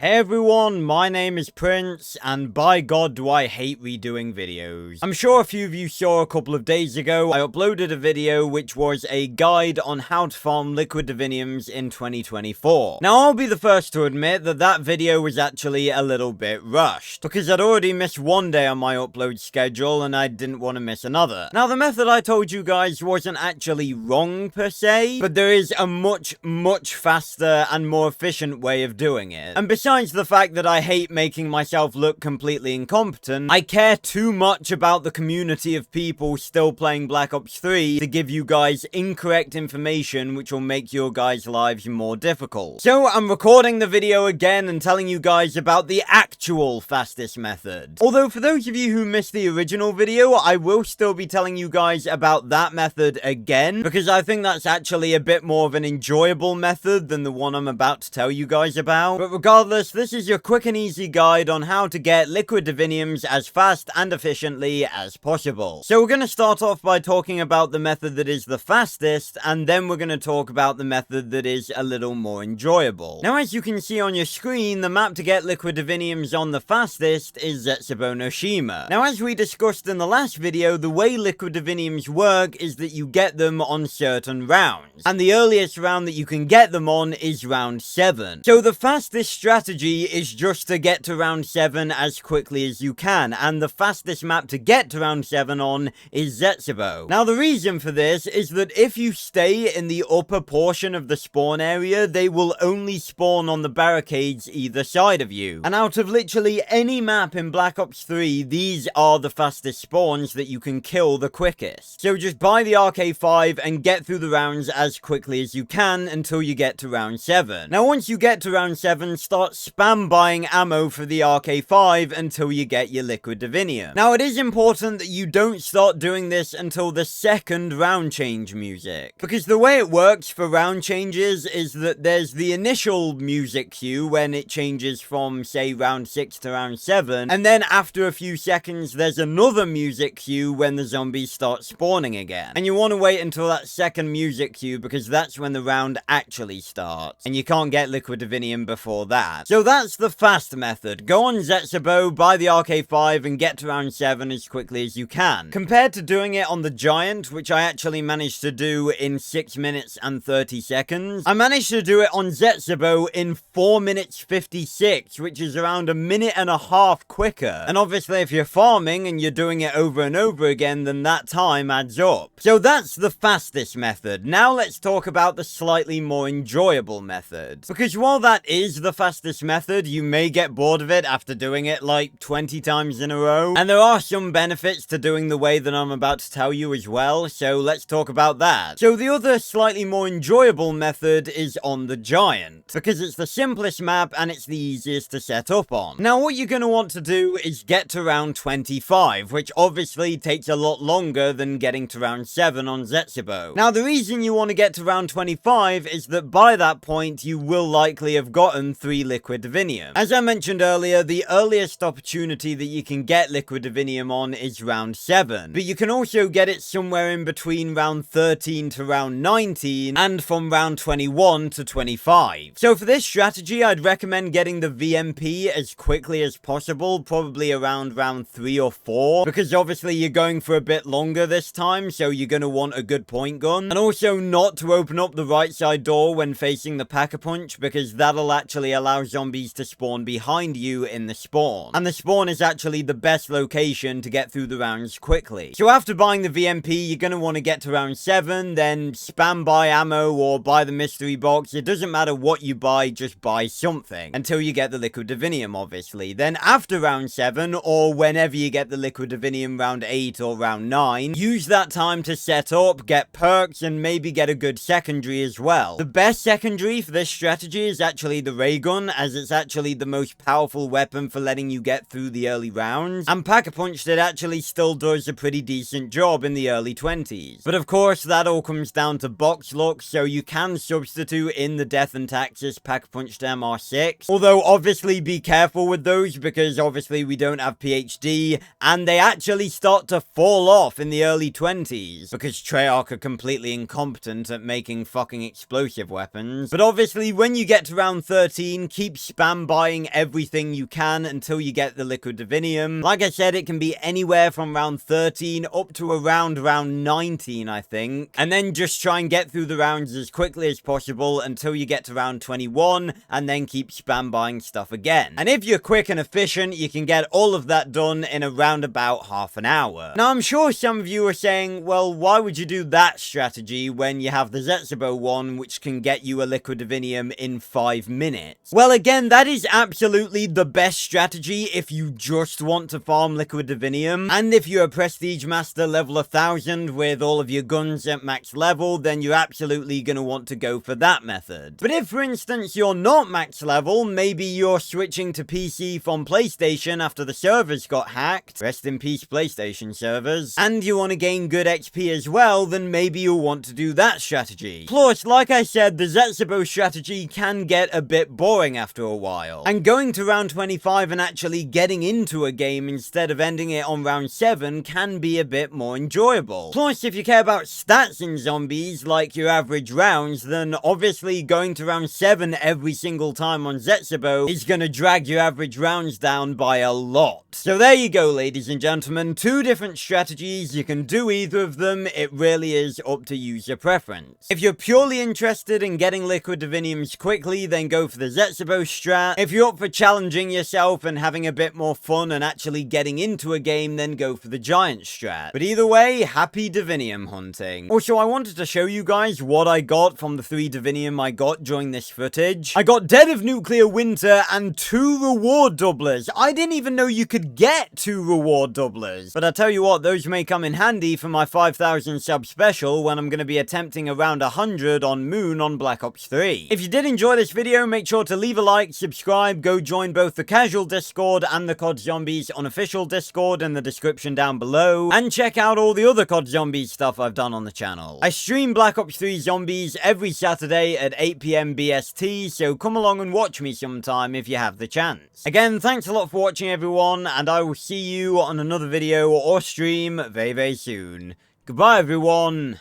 Hey everyone, my name is Prince, and by God do I hate redoing videos. I'm sure a few of you saw a couple of days ago, I uploaded a video which was a guide on how to farm Liquid Diviniums in 2024. Now I'll be the first to admit that that video was actually a little bit rushed, because I'd already missed one day on my upload schedule and I didn't want to miss another. Now the method I told you guys wasn't actually wrong per se, but there is a much faster and more efficient way of doing it. And besides the fact that I hate making myself look completely incompetent, I care too much about the community of people still playing Black Ops 3 to give you guys incorrect information which will make your guys' lives more difficult. So I'm recording the video again and telling you guys about the actual fastest method. Although for those of you who missed the original video, I will still be telling you guys about that method again, because I think that's actually a bit more of an enjoyable method than the one I'm about to tell you guys about. But regardless, this is your quick and easy guide on how to get Liquid Diviniums as fast and efficiently as possible. So we're going to start off by talking about the method that is the fastest, and then we're going to talk about the method that is a little more enjoyable. Now as you can see on your screen, the map to get Liquid Diviniums on the fastest is Zetsubo no Shima. Now as we discussed in the last video, the way Liquid Diviniums work is that you get them on certain rounds, and the earliest round that you can get them on is round 7. So the fastest strategy is just to get to round 7 as quickly as you can, and the fastest map to get to round 7 on is Zetsubo. Now the reason for this is that if you stay in the upper portion of the spawn area, they will only spawn on the barricades either side of you. And out of literally any map in Black Ops 3, these are the fastest spawns that you can kill the quickest. So just buy the RK5 and get through the rounds as quickly as you can until you get to round 7. Now once you get to round 7, start spam buying ammo for the RK5 until you get your Liquid Divinium. Now it is important that you don't start doing this until the second round change music, because the way it works for round changes is that there's the initial music cue when it changes from say round 6 to round 7, and then after a few seconds there's another music cue when the zombies start spawning again. And you want to wait until that second music cue because that's when the round actually starts, and you can't get Liquid Divinium before that. So that's the fast method. Go on Zetsubo, buy the RK5 and get to round 7 as quickly as you can. Compared to doing it on the Giant, which I actually managed to do in 6 minutes and 30 seconds, I managed to do it on Zetsubo in 4 minutes 56, which is around a minute and a half quicker. And obviously if you're farming and you're doing it over and over again, then that time adds up. So that's the fastest method. Now let's talk about the slightly more enjoyable method. Because while that is the fastest method, you may get bored of it after doing it like 20 times in a row. And there are some benefits to doing the way that I'm about to tell you as well, so let's talk about that. So the other slightly more enjoyable method is on the Giant, because it's the simplest map and it's the easiest to set up on. Now what you're going to want to do is get to round 25, which obviously takes a lot longer than getting to round 7 on Zetsubo. Now the reason you want to get to round 25 is that by that point you will likely have gotten 3 Liquid Divinium. As I mentioned earlier, the earliest opportunity that you can get Liquid Divinium on is round 7, but you can also get it somewhere in between round 13 to round 19 and from round 21 to 25. So for this strategy, I'd recommend getting the VMP as quickly as possible, probably around round 3 or 4, because obviously you're going for a bit longer this time, so you're going to want a good point gun. And also not to open up the right side door when facing the Pack-a-Punch, because that'll actually allow zombies to spawn behind you in the spawn. And the spawn is actually the best location to get through the rounds quickly. So after buying the VMP, you're going to want to get to round 7, then spam buy ammo or buy the mystery box. It doesn't matter what you buy, just buy something until you get the Liquid Divinium, obviously. Then after round 7, or whenever you get the Liquid Divinium, round 8 or round 9, use that time to set up, get perks, and maybe get a good secondary as well. The best secondary for this strategy is actually the ray gun, as it's actually the most powerful weapon for letting you get through the early rounds, and Pack-a-Punch that actually still does a pretty decent job in the early 20s. But of course that all comes down to box luck, so you can substitute in the Death and Taxes Pack-a-Punch to MR6, although obviously be careful with those because obviously we don't have PhD, and they actually start to fall off in the early 20s because Treyarch are completely incompetent at making fucking explosive weapons. But obviously when you get to round 13, keep keep spam buying everything you can until you get the Liquid Divinium. Like I said, it can be anywhere from round 13 up to around round 19, I think. And then just try and get through the rounds as quickly as possible until you get to round 21, and then keep spam buying stuff again. And if you're quick and efficient, you can get all of that done in around about half an hour. Now, I'm sure some of you are saying, well, why would you do that strategy when you have the Zetsubo one, which can get you a Liquid Divinium in 5 minutes? Well, again, that is absolutely the best strategy if you just want to farm Liquid Divinium. And if you're a Prestige Master level 1000 with all of your guns at max level, then you're absolutely going to want to go for that method. But if, for instance, you're not max level, maybe you're switching to PC from PlayStation after the servers got hacked, rest in peace PlayStation servers, and you want to gain good XP as well, then maybe you'll want to do that strategy. Plus, like I said, the Zetsubo strategy can get a bit boring after a while, and going to round 25 and actually getting into a game instead of ending it on round 7 can be a bit more enjoyable. Plus, if you care about stats in zombies like your average rounds, then obviously going to round 7 every single time on Zetsubo is gonna drag your average rounds down by a lot. So there you go, ladies and gentlemen, 2 different strategies. You can do either of them. It really is up to user preference. If you're purely interested in getting Liquid Diviniums quickly, then go for the Zetsubo strat. If you're up for challenging yourself and having a bit more fun and actually getting into a game, then go for the Giant strat. But either way, happy Divinium hunting. Also, I wanted to show you guys what I got from the 3 Divinium I got during this footage. I got Dead of Nuclear Winter and 2 reward doublers. I didn't even know you could get 2 reward doublers. But I tell you what, those may come in handy for my 5,000 sub special when I'm going to be attempting around 100 on Moon on Black Ops 3. If you did enjoy this video, make sure to leave a like, subscribe, go join both the casual Discord and the COD Zombies unofficial Discord in the description down below, and check out all the other COD Zombies stuff I've done on the channel. I stream Black Ops 3 Zombies every Saturday at 8 PM BST, so come along and watch me sometime if you have the chance. Again, thanks a lot for watching everyone, and I will see you on another video or stream very, very soon. Goodbye everyone.